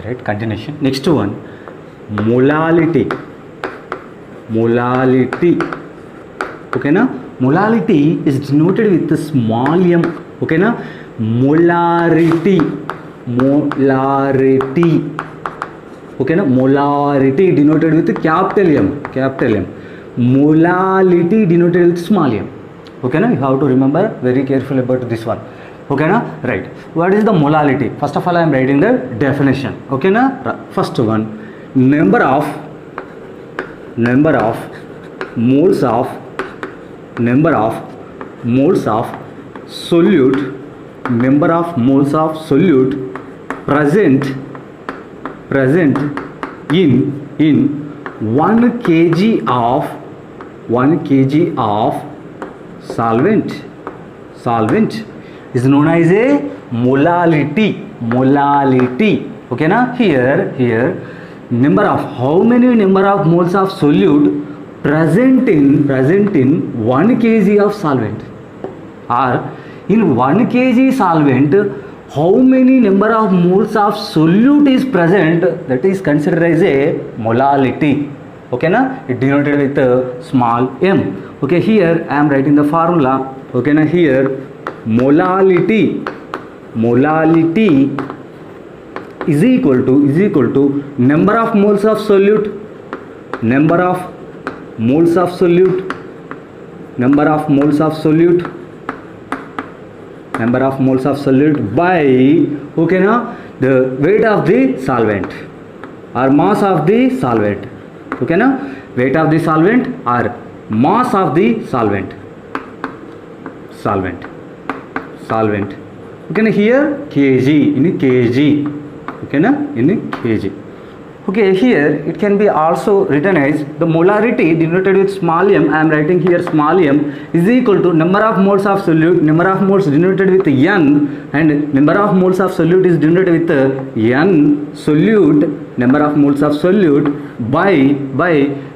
right, continuation. Next one, molality. Molality, okay na? Molality is denoted with the small m, okay na? Molarity, molarity, okay na? Molarity denoted with capital M, capital M. Molality denoted with small m, okay na? You have to remember very carefully about this one, okay na? Right, what is the molality? First of all, I am writing the definition, okay na? First one, number of moles of solute, number of moles of solute present in 1 kg of solvent is known as a molality, okay na? Here number of, how many number of moles of solute present in 1 kg of solvent, or in 1 kg solvent how many number of moles of solute is present, that is considered as a molality, okay na? It denoted with a small m, okay. Here I am writing the formula, okay na? Here molality is equal to number of moles of solute, number of moles of solute by, okay na, the weight of the solvent or mass of the solvent, okay na? Weight of the solvent or mass of the solvent, okay na? Here kg, in kg, okay na? In kg, okay. Here it can be also written as the molarity denoted with small m, I am writing here small m, is equal to number of moles of solute, number of moles denoted with n, and number of moles of solute is denoted with n solute, number of moles of solute by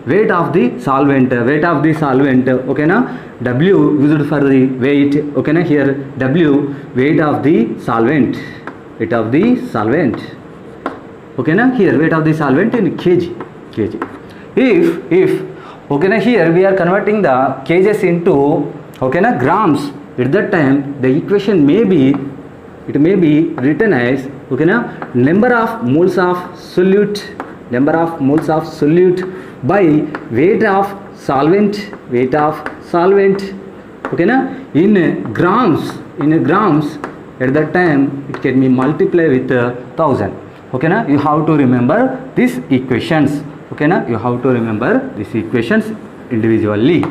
weight of the solvent, okay na? W used for the weight, okay na? Here W weight of the solvent, okay na? Here weight of the solvent in kg. If okay na, here we are converting the kgs into, okay na, grams. At that time the equation may be written as, okay na, number of moles of solute by weight of solvent, okay na, in grams. At that time it can be multiplied with 1000, okay na? You have to remember these equations, okay na? You have to remember these equations individually,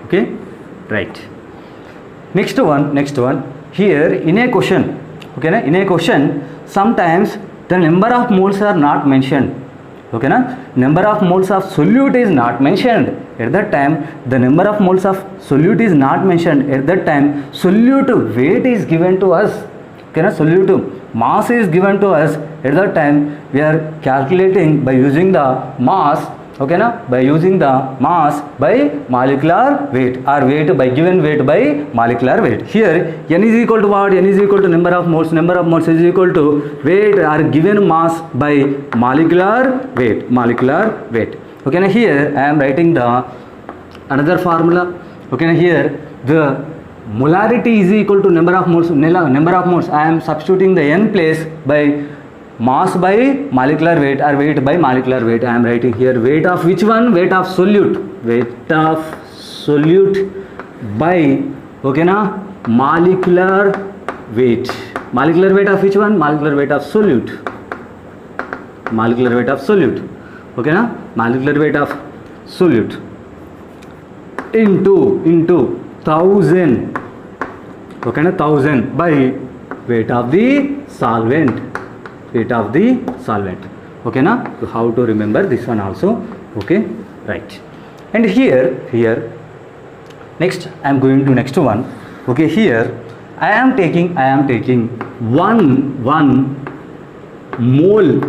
okay, right. Next one, here in a question, okay na? In a question sometimes the number of moles are not mentioned, okay na? Number of moles of solute is not mentioned. At that time the number of moles of solute is not mentioned. At that time solute weight is given to us, okay na? Solute mass is given to us. At that time we are calculating by using the mass, okay na? By using the mass by molecular weight, or weight by given weight by molecular weight. Here n is equal to what? N is equal to number of moles is equal to weight or given mass by molecular weight, okay na? Here I am writing the another formula, okay na? Here the molarity is equal to number of moles. I am substituting the n place by mass by molecular weight or weight by molecular weight. I am writing here weight of which one? Weight of solute by, okay na, molecular weight of which one? Molecular weight of solute, okay na? Molecular weight of solute into 1000, okay na? 1000 by weight of the solvent, okay na? You have to remember this one also, okay, right. And here next I am going to next one, okay. Here I am taking 1 mole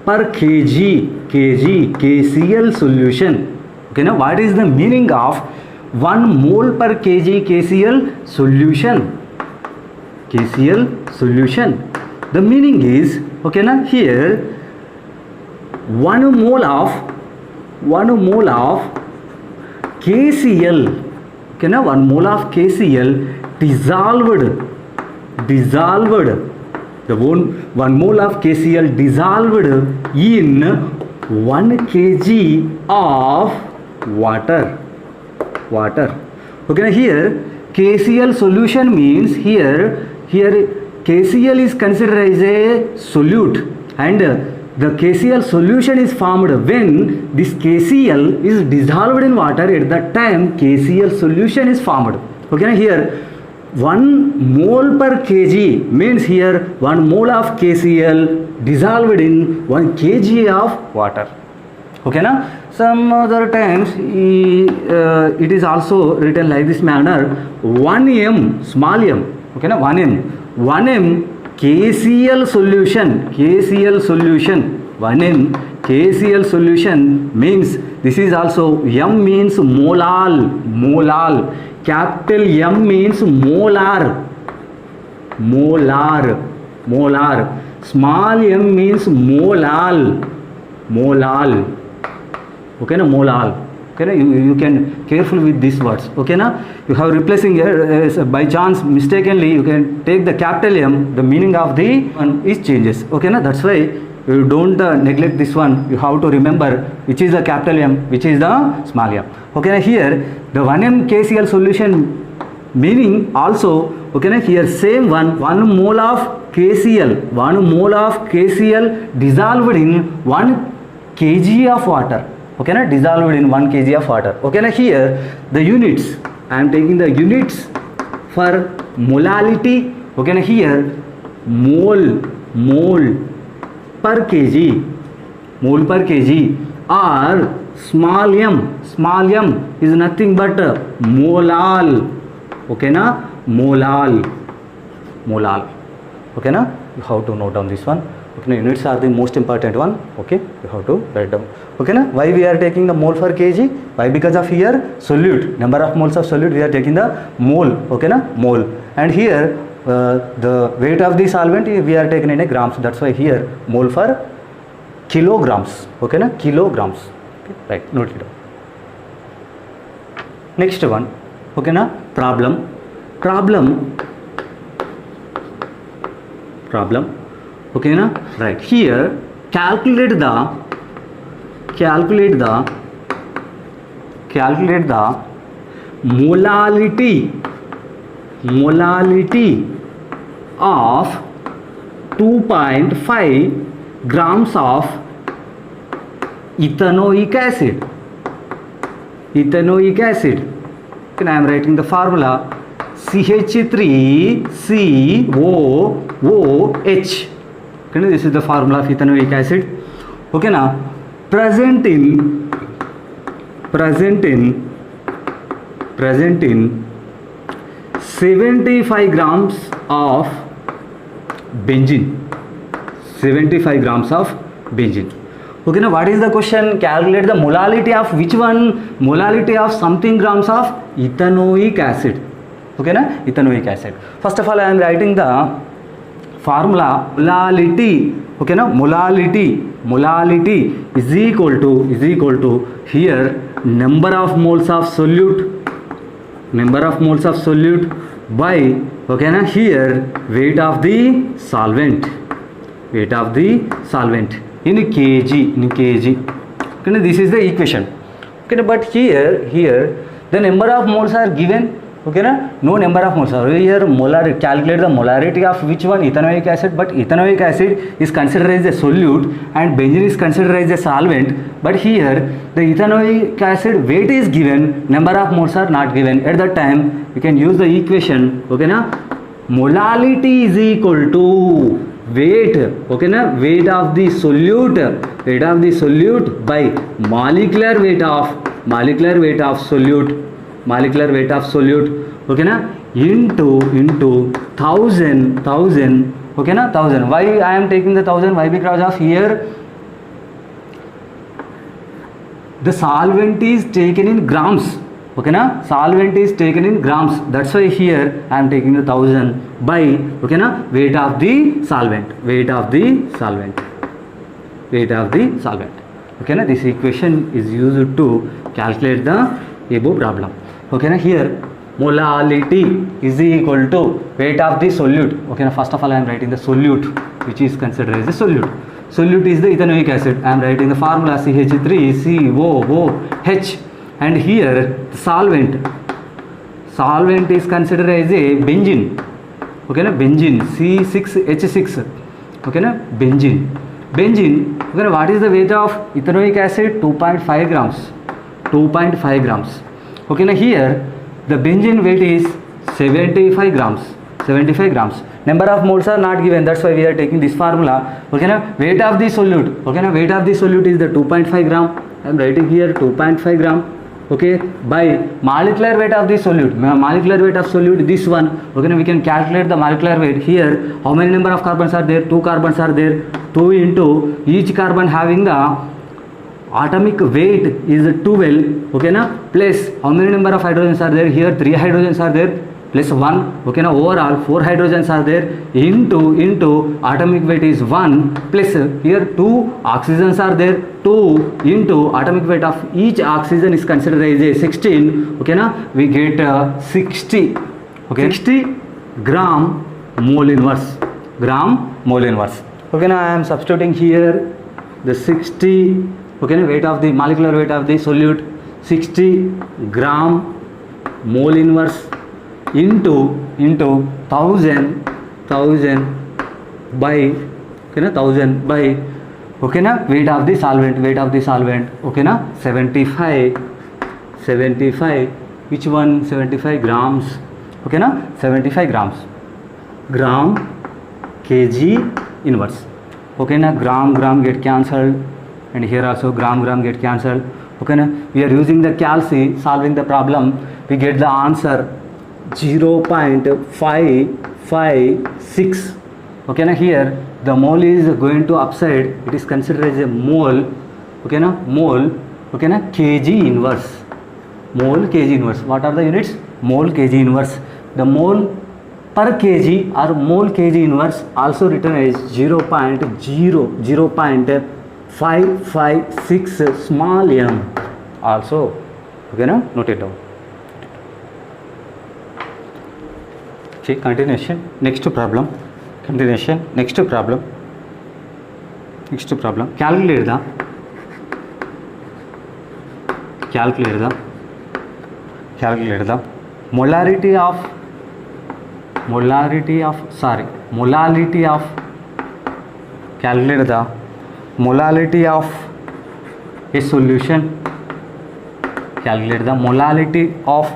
per kg KCl solution, okay now? What is the meaning of 1 mole per kg KCl solution, the meaning is, okay na, here 1 mole of KCl, okay na, 1 mole of KCl dissolved, the 1 mole of KCl dissolved in 1 kg of water. Okay, here KCl solution means here KCl is considered as a solute, and the KCl solution is formed when this KCl is dissolved in water. At that time KCl solution is formed. Okay, here 1 mole per kg means here 1 mole of KCl dissolved in 1 kg of water. Okay na? Some other times it is also written like this manner: 1 m, small m, okay na, 1 m KCl solution, 1 m KCL solution means, this is also, m means molal, capital M means molar, small m means molal, okay na, molal. Okay na, you can careful with these words. Okay na, you have replacing here by chance mistakenly you can take the capital M, the meaning of the one is changes. Okay na, that's why you don't neglect this one. You have to remember which is the capital M, which is the small m. Okay na, here the 1m KCl solution meaning also, okay na, here same 1 mole of KCl dissolved in 1 kg of water. Okay na, dissolved in 1 kg of water. Okay na, here the units, I am taking the units for molality. Okay na, here mole per kg or small m is nothing but molal. Okay na, molal. Okay na, you have to note down this one. Okay na, units are the most important one. Okay, you have to write down. Okay na, why we are taking the mole per kg? Why? Because of here solute, number of moles of solute, we are taking the mole. Okay na, mole. And here the weight of the solvent we are taking in a grams. That's why here mole for kilograms. Okay na, kilograms. Okay, right, note it down. Next one, okay na, problem. Okay na, right, here calculate the molality of 2.5 grams of ethanoic acid. And I am writing the formula CH3COOH. Okay, this is the formula of ethanoic acid. Okay now, present in 75 grams of benzene. Okay now, what is the question? Calculate the molality of which one? Molality of something grams of ethanoic acid. Okay na, ethanoic acid. First of all, I am writing the formula molality. Okay na, molality is equal to here number of moles of solute by, okay na, here weight of the solvent in kg. Okay na, this is the equation. Okay na, but here the number of moles are given. Okay na, no number of moles are here. Calculate the molarity of which one? Ethanoic acid. But ethanoic acid is considered as a solute and benzene is considered as a solvent. But here the ethanoic acid weight is given, number of moles are not given. At that time you can use the equation. Okay na, molality is equal to weight. Okay na, weight of the solute by molecular weight of solute. Okay na, into 1000. Okay na, 1000. Why I am taking the 1000? Why? Because of here the solvent is taken in grams. Okay na, solvent is taken in grams, that's why here I am taking the 1000 by, okay na, weight of the solvent, weight of the solvent, weight of the solvent. Okay na, this equation is used to calculate the above problem. Okay na, here molality is equal to weight of the solute. Okay na, first of all I am writing the solute, which is considered as a solute. Solute is the ethanoic acid. I am writing the formula CH3COOH, and here the solvent is considered as a benzene. Okay na, benzene C6H6. Okay na, benzene. Okay na, what is the weight of ethanoic acid? 2.5 grams. 2.5 grams. Okay na, here the benzene weight is 75 grams. 75 grams. Number of moles are not given, that's why we are taking this formula. Okay na, weight of the solute. Okay na, weight of the solute is the 2.5 gram. I am writing here 2.5 gram. Okay, by molecular weight of the solute. Molecular weight of solute, this one. Okay na, we can calculate the molecular weight. Here how many number of carbons are there? 2 carbons are there. 2 into each carbon having the atomic weight is 12. Okay na, plus how many number of hydrogens are there? Here 3 hydrogens are there, plus 1. Okay na, overall 4 hydrogens are there, into atomic weight is 1, plus here 2 oxygens are there, 2 into atomic weight of each oxygen is considered as a 16. Okay na, we get 60. Okay, 60 gram mole inverse. Okay na, I am substituting here the 60. Okay na, weight of the molecular weight of the solute, 60 gram mole inverse into 1000 by, okay na, 1000 by, okay na, weight of the solvent, okay na, 75, which one? 75 grams. Okay na, 75 grams, gram kg inverse. Okay na, gram get cancelled, and here also gram get cancelled. Okay na, we are using the calc solving the problem. We get the answer 0.556. Okay na, here the mole is going to upside, it is considered as a mole. Okay na, mole. Okay na, kg inverse, mole kg inverse. What are the units? Mole kg inverse. The mole per kg or mole kg inverse also written as 0.556 small m also. Okay na, note it down. Okay, continuation. Next problem. Calculate the molality of calculate the molality of a solution. Calculate the molality of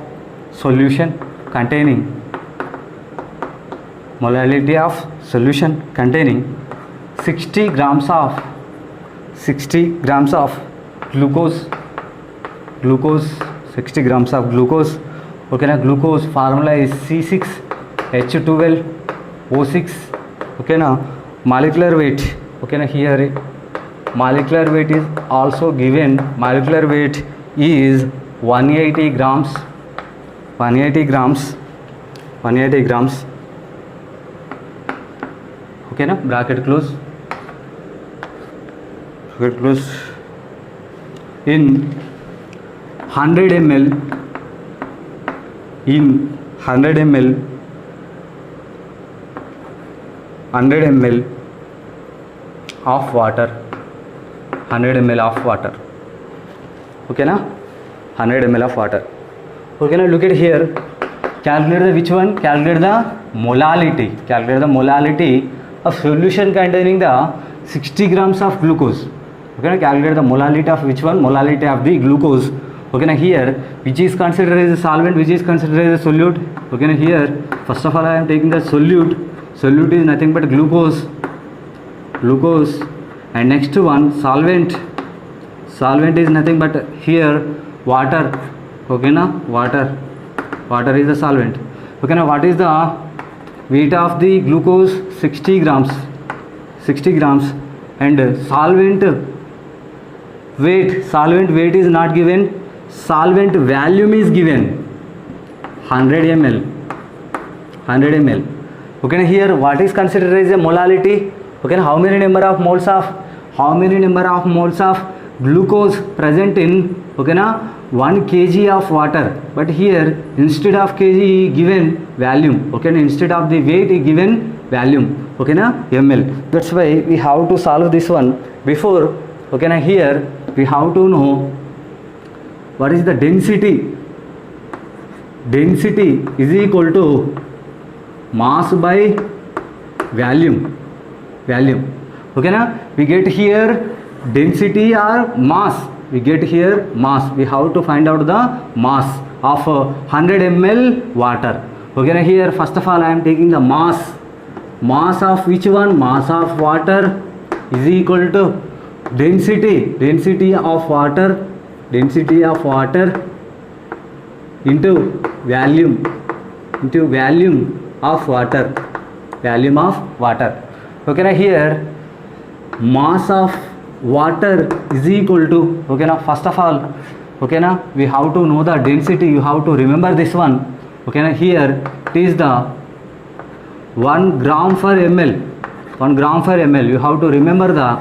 solution containing solution containing 60 grams of glucose, 60 grams of glucose. Okay na, glucose formula is C6H12O6. Okay na, molecular weight. Okay na, here molecular weight is also given. Molecular weight is 180 grams. Okay na, bracket close. In 100 ml of water. Okay na, 100 ml of water. Okay na, look at here. Calculate the which one? Calculate the molality. Of solution containing the 60 grams of glucose. Okay na, calculate the molality of which one? Molality of the glucose. Okay na, here which is considered as a solvent, which is considered as a solute. Okay na, here first of all I am taking the solute. Solute is nothing but glucose, and next one solvent is nothing but here water. Okay na, water is the solvent. Okay na, what is the weight of the glucose? 60 grams, and solvent weight is not given. solvent volume is given 100 ml. 100 ml. Okay, here what is considered as a molality? Okay, how many number of moles of glucose present in, okay, 1 kg of water, but here instead of kg given volume, okay, instead of the weight given volume, okay, ml. That's why we have to solve this one. Before, okay, here we have to know what is the density. Density is equal to mass by volume. Okay, we get here density or mass. We get here mass. We have to find out the mass of 100 ml water. Okay, here first of all I am taking the mass. Mass of which one? Mass of water is equal to density of water into volume of water. Okay, here mass of water is equal to, okay, first of all, okay, we have to know the density. You have to remember this one. Okay, here it is the 1 gram per ml. You have to remember the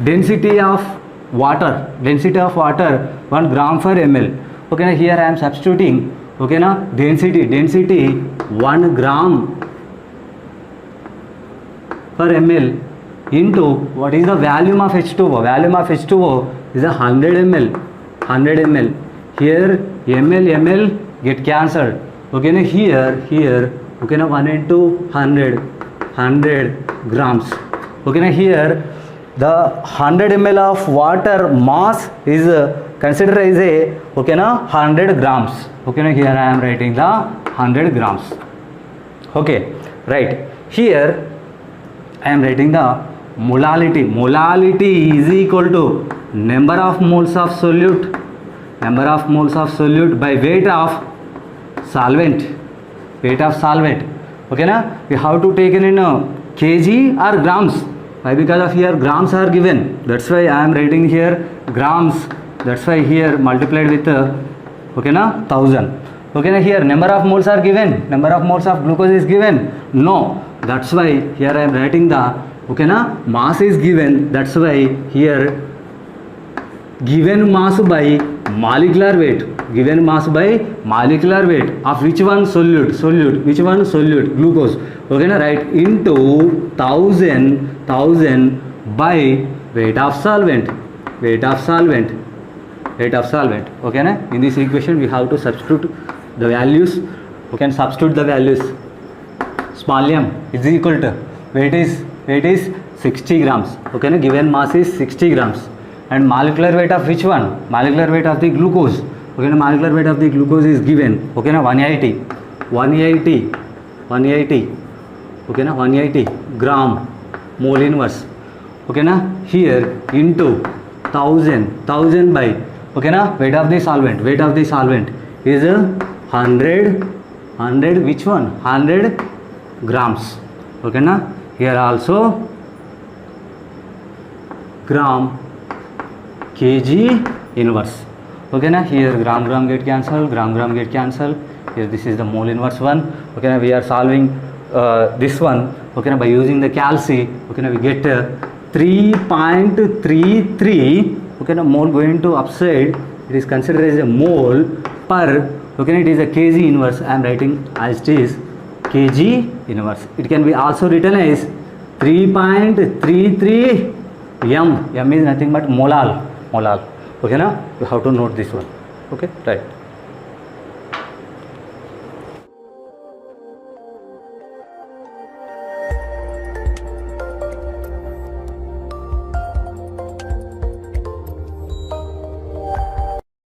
density of water 1 gram per ml. Okay, here I am substituting, okay, density 1 gram per ml into what is the volume of H2O. Volume of H2O is 100 ml. Here ml get cancelled. Okay, here okay, 1 into 100 grams. Okay, here the 100 ml of water mass is considered as a, okay, 100 grams. Okay, here I am writing the 100 grams. Okay, right. Here I am writing the molality. Molality is equal to number of moles of solute by weight of solvent. Okay, we have to take in kg or grams. Why? Because of here grams are given. That's why I am writing here grams. That's why here multiplied with, okay, 1000. Okay, here number of moles are given. Number of moles of glucose is given. No. That's why here I am writing the, okay, mass is given. That's why here given mass by molecular weight of which one? Solute. Which one? Solute, glucose. Okay, right, into 1000 by weight of solvent. Okay, in this equation we have to substitute the values. Okay, substitute the values. Small m is equal to weight is 60 grams. Okay, given mass is 60 grams. And molecular weight of which one? Molecular weight of the glucose. Okay, molecular weight of the glucose is given. Okay, 180. Okay, 180 gram mole inverse. Okay, here into 1000 by, okay, weight of the solvent is 100 which one? 100 grams. Okay, here also gram kg inverse. Okay, here gram get cancelled. Here this is the mole inverse one. Okay, we are solving this one. Okay, by using the calci. Okay, we get 3.33. Okay, mole going to upside. It is considered as a mole per. Okay, it is a kg inverse. I am writing as it is kg inverse. It can be also written as 3.33 m. M is nothing but molal. Okay, now you have to note this one. Okay, right.